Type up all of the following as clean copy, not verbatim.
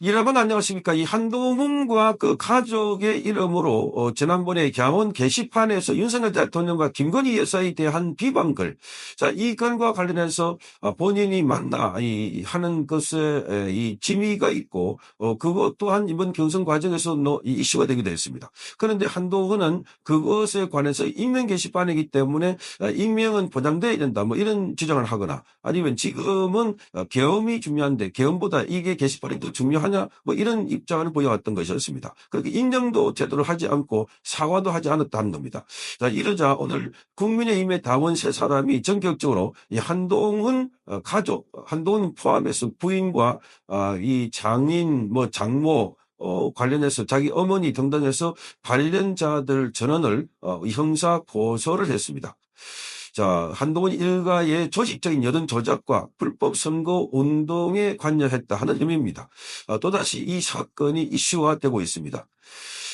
여러분 안녕하십니까. 이 한동훈과 그 가족의 이름으로 지난번에 강원 게시판에서 윤석열 대통령과 김건희 여사에 대한 비방글. 자, 이 건과 관련해서 본인이 하는 것에 이 지위가 있고 그것 또한 이번 경선 과정에서 이슈가 되기도 했습니다. 그런데 한동훈은 그것에 관해서 익명 게시판이기 때문에 익명은 보장돼야 된다. 뭐 이런 주장을 하거나 아니면 지금은 계엄이 중요한데 계엄보다 이게 게시판이 더 중요하냐 뭐 이런 입장을 보여왔던 것이었습니다. 그렇게 인정도 제대로 하지 않고 사과도 하지 않았다는 겁니다. 자, 이러자 오늘 국민의힘의 당원 세 사람이 전격적으로 이 한동훈 가족, 한동훈 포함해서 부인과 이 장인, 뭐 장모 관련해서 자기 어머니 등등해서 관련자들 전원을 형사 고소를 했습니다. 자, 한동훈 일가의 조직적인 여론 조작과 불법 선거 운동에 관여했다 하는 의미입니다. 또다시 이 사건이 이슈화되고 있습니다.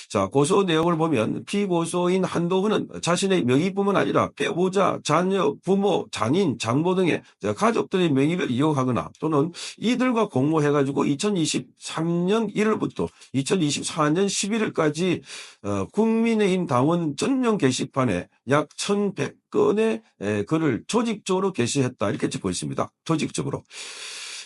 자, 고소 내용을 보면 피고소인 한동훈은 자신의 명의뿐만 아니라 배우자, 자녀, 부모, 장인, 장모 등의 가족들의 명의를 이용하거나 또는 이들과 공모해가지고 2023년 1월부터 2024년 11월까지 국민의힘 당원 전용 게시판에 약 1,100건의 글을 조직적으로 게시했다 이렇게 적고 있습니다. 조직적으로.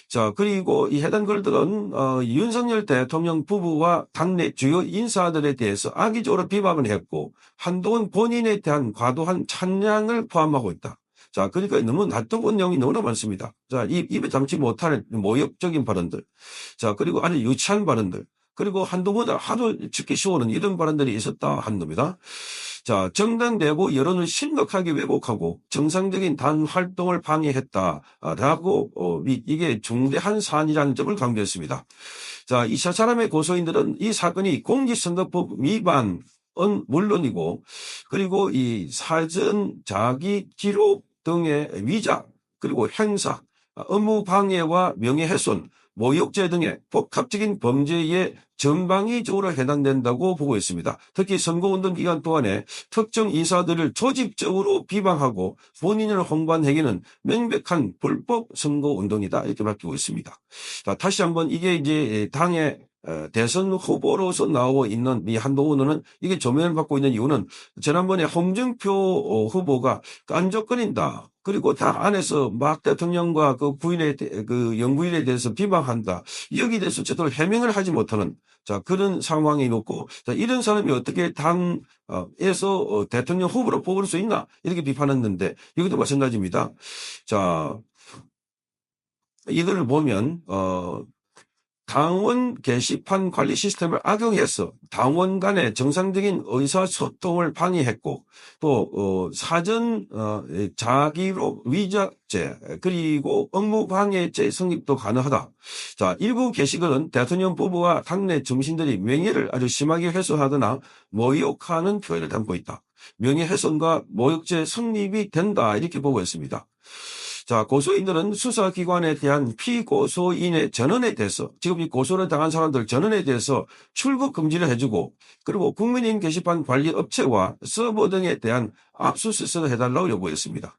자, 그리고 이 해당 글들은 윤석열 대통령 부부와 당내 주요 인사들에 대해서 악의적으로 비방을 했고 한동훈 본인에 대한 과도한 찬양을 포함하고 있다. 자, 그러니까 너무 낯뜨거운 내용이 너무나 많습니다. 자, 입에 담지 못하는 모욕적인 발언들. 자, 그리고 아주 유치한 발언들. 그리고 한동훈을 하도 죽기 쉬워는 이런 발언들이 있었다 하는 겁니다. 자, 정당 내부 여론을 심각하게 왜곡하고 정상적인 단 활동을 방해했다라고 이게 중대한 사안이라는 점을 강조했습니다. 자, 이 세 사람의 고소인들은 이 사건이 공직선거법 위반은 물론이고 그리고 이 사전 자기 기록 등의 위작 그리고 행사, 업무 방해와 명예훼손, 모욕죄 등의 복합적인 범죄에 전방위적으로 해당된다고 보고 있습니다. 특히 선거운동 기간 동안에 특정 인사들을 조직적으로 비방하고 본인을 홍보한 행위는 명백한 불법 선거운동이다 이렇게 밝히고 있습니다. 자, 다시 한번 이게 이제 당의 대선 후보로서 나오고 있는 이 한동훈은 이게 조명을 받고 있는 이유는 지난번에 홍준표 후보가 깐족거린다. 그리고 당 안에서 막 대통령과 그 부인의 그 영부인에 대해서 비방한다. 여기에 대해서 제대로 해명을 하지 못하는 자 그런 상황이 놓고 자, 이런 사람이 어떻게 당에서 대통령 후보로 뽑을 수 있나 이렇게 비판했는데 이것도 마찬가지입니다. 자 이들을 보면 당원 게시판 관리 시스템을 악용해서 당원 간의 정상적인 의사소통을 방해했고 또 사전 자기로 위작죄 그리고 업무방해죄 성립도 가능하다. 자, 일부 게시글은 대통령 부부와 당내 정신들이 명예를 아주 심하게 훼손하거나 모욕하는 표현을 담고 있다. 명예훼손과 모욕죄 성립이 된다 이렇게 보고 있습니다. 자, 고소인들은 수사기관에 대한 피고소인의 전원에 대해서 지금 이 고소를 당한 사람들 전원에 대해서 출국 금지를 해주고 그리고 국민의힘 게시판 관리 업체와 서버 등에 대한 압수수색을 해달라고 요구했습니다.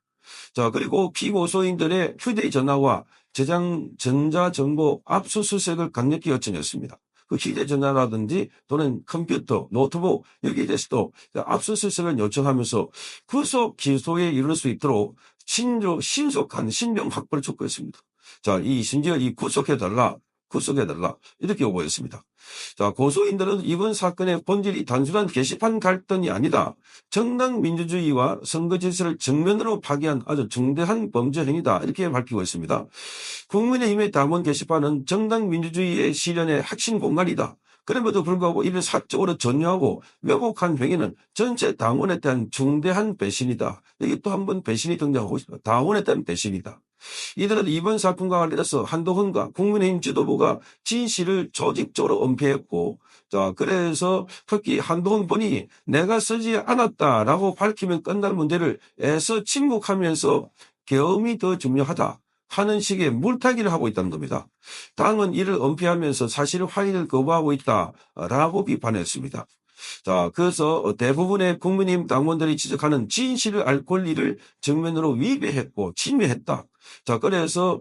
자, 그리고 피고소인들의 휴대전화와 저장 전자정보 압수수색을 강력히 요청했습니다. 그 휴대전화라든지 또는 컴퓨터, 노트북 여기에 대해서도 압수수색을 요청하면서 구속 기소에 이를 수 있도록 신속한 신병 확보를 촉구했습니다. 자, 심지어 구속해달라 이렇게 요구했습니다. 자, 고소인들은 이번 사건의 본질이 단순한 게시판 갈등이 아니다. 정당 민주주의와 선거 질서를 정면으로 파괴한 아주 중대한 범죄 행위다 이렇게 밝히고 있습니다. 국민의힘의 당원 게시판은 정당 민주주의의 실현의 핵심 공간이다. 그럼에도 불구하고 이를 사적으로 전유하고 왜곡한 행위는 전체 당원에 대한 중대한 배신이다. 여기 또 한 번 배신이 등장하고 있습니다. 당원에 대한 배신이다. 이들은 이번 사건과 관련해서 한동훈과 국민의힘 지도부가 진실을 조직적으로 은폐했고 자 그래서 특히 한동훈 본인이 내가 쓰지 않았다라고 밝히면 끝날 문제를 애써 침묵하면서 계엄이 더 중요하다. 하는 식의 물타기를 하고 있다는 겁니다. 당은 이를 은폐하면서 사실 확인을 거부하고 있다라고 비판했습니다. 자, 그래서 대부분의 국민의힘 당원들이 지적하는 진실을 알 권리를 정면으로 위배했고 침해했다. 자, 그래서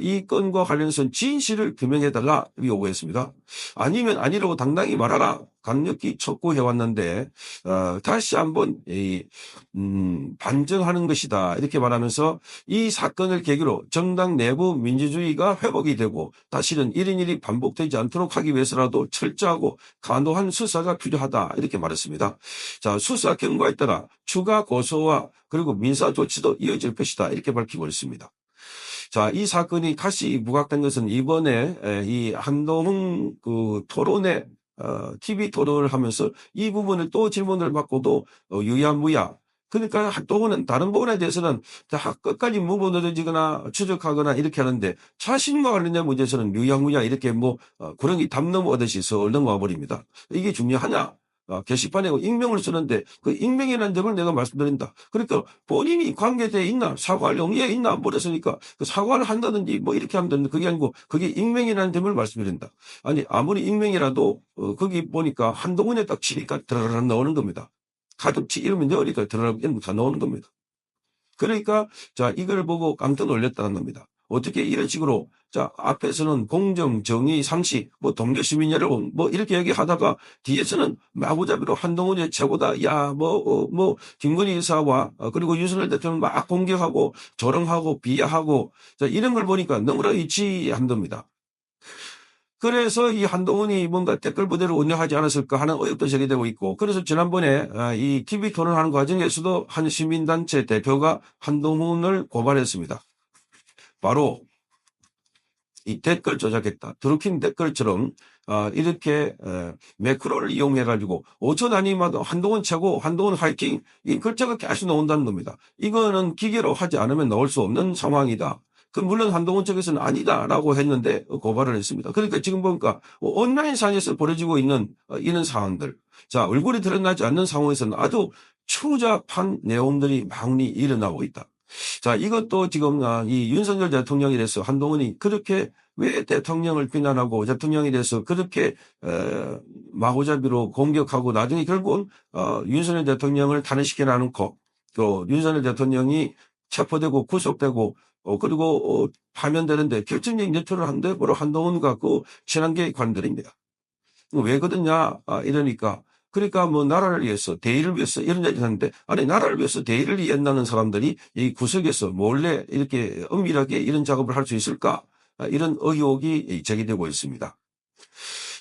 이 건과 관련해서 진실을 규명해달라 요구했습니다. 아니면 아니라고 당당히 말하라 강력히 촉구해왔는데 다시 한번 반증하는 것이다 이렇게 말하면서 이 사건을 계기로 정당 내부 민주주의가 회복이 되고 다시는 이런 일이 반복되지 않도록 하기 위해서라도 철저하고 간도한 수사가 필요하다 이렇게 말했습니다. 자, 수사 결과에 따라 추가 고소와 그리고 민사 조치도 이어질 것이다 이렇게 밝히고 있습니다. 자, 이 사건이 다시 부각된 것은 이번에 이 한동훈 그 토론회 TV 토론을 하면서 이 부분을 또 질문을 받고도 유야무야. 그러니까 한동훈은 다른 부분에 대해서는 다 끝까지 무너지거나 추적하거나 이렇게 하는데 자신과 관련된 문제에서는 유야무야 이렇게 구렁이 담 넘어가듯이 서 넘어가 버립니다. 이게 중요하냐? 게시판에 익명을 쓰는데 그 익명이라는 점을 내가 말씀드린다. 그러니까 본인이 관계되어 있나 사과할 용의에 있나 모르겠으니까 그 사과를 한다든지 이렇게 하면 되는데 그게 아니고 그게 익명이라는 점을 말씀드린다. 아니 아무리 익명이라도 거기 보니까 한동훈에 딱 치니까 드러나 나오는 겁니다. 가족치 이름이 넣으니까 드러나 다 나오는 겁니다. 그러니까 자 이걸 보고 깜짝 놀랐다는 겁니다. 어떻게 이런 식으로 자 앞에서는 공정, 정의, 상식, 동료 시민 여러분 이렇게 얘기하다가 뒤에서는 마구잡이로 한동훈이 최고다. 야 김건희 여사와 그리고 윤석열 대통령 막 공격하고 조롱하고 비하하고 자 이런 걸 보니까 너무나 이치한답니다. 그래서 이 한동훈이 뭔가 댓글 부대를 운영하지 않았을까 하는 의혹도 제기되고 있고 그래서 지난번에 이 TV 토론하는 과정에서도 한 시민단체 대표가 한동훈을 고발했습니다. 바로 이 댓글 조작했다. 드루킹 댓글처럼 이렇게 매크로를 이용해가지고 5초 단위마다 한동훈 최고, 한동훈 화이팅 이 글자가 계속 나온다는 겁니다. 이거는 기계로 하지 않으면 나올 수 없는 상황이다. 물론 한동훈 측에서는 아니다라고 했는데 고발을 했습니다. 그러니까 지금 보니까 온라인상에서 벌어지고 있는 이런 상황들. 자, 얼굴이 드러나지 않는 상황에서는 아주 추잡한 내용들이 많이 일어나고 있다. 자, 이것도 지금 이 윤석열 대통령에 대해서 한동훈이 그렇게 왜 대통령을 비난하고 대통령에 대해서 그렇게 마구잡이로 공격하고 나중에 결국은 윤석열 대통령을 탄핵시켜 놔놓고 또 윤석열 대통령이 체포되고 구속되고 그리고 파면되는데 결정적인 여초를 한데 바로 한동훈과 그 친한계 관들입니다. 왜 그러냐 이러니까 그러니까 나라를 위해서 대의를 위해서 이런 얘기를 하는데 아니 나라를 위해서 대의를 위한다는 사람들이 이 구석에서 몰래 이렇게 은밀하게 이런 작업을 할 수 있을까 이런 의혹이 제기되고 있습니다.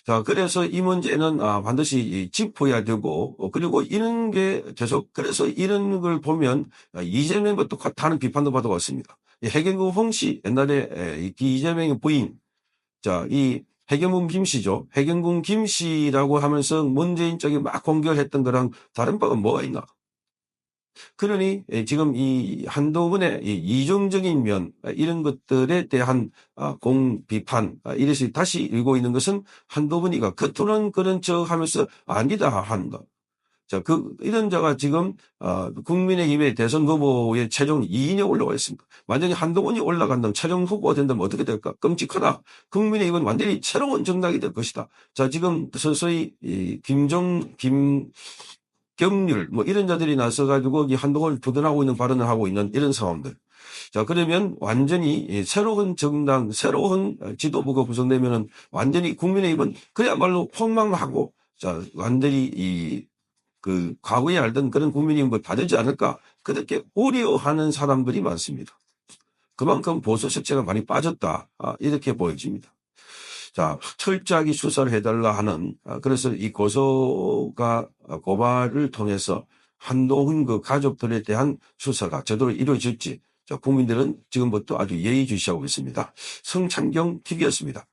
자, 그래서 이 문제는 반드시 짚어야 되고 그리고 이런 게 계속 그래서 이런 걸 보면 이재명과 똑같다는 비판도 받아왔습니다. 해경구 홍씨 옛날에 이재명의 부인 자, 이 해경군 김씨죠. 해경군 김씨라고 하면서 문재인 쪽이 막 공격을 했던 거랑 다른 바가 뭐가 있나? 그러니 지금 이 한동훈의 이중적인 면 이런 것들에 대한 공비판 이래서 다시 일고 있는 것은 한동훈이가 겉으로는 그런 척 하면서 아니다 한다. 자, 이런 자가 지금, 국민의힘의 대선 후보의 최종 2인에 올라와 있습니다. 만약에 한동훈이 올라간다면 최종 후보가 된다면 어떻게 될까? 끔찍하다. 국민의힘은 완전히 새로운 정당이 될 것이다. 자, 지금 서서히, 김경률, 이런 자들이 나서가지고 이 한동훈을 두둔하고 있는 발언을 하고 있는 이런 상황들. 자, 그러면 완전히 새로운 정당, 새로운 지도부가 구성되면은 완전히 국민의힘은 그야말로 폭망하고, 자, 완전히 과거에 알던 그런 국민의힘을 받지 않을까 그렇게 우려하는 사람들이 많습니다. 그만큼 보수 색채가 많이 빠졌다 이렇게 보여집니다. 자, 철저하게 수사를 해달라 하는 그래서 이 고발을 통해서 한동훈 그 가족들에 대한 수사가 제대로 이루어질지 국민들은 지금부터 아주 예의주시하고 있습니다. 성창경 TV였습니다.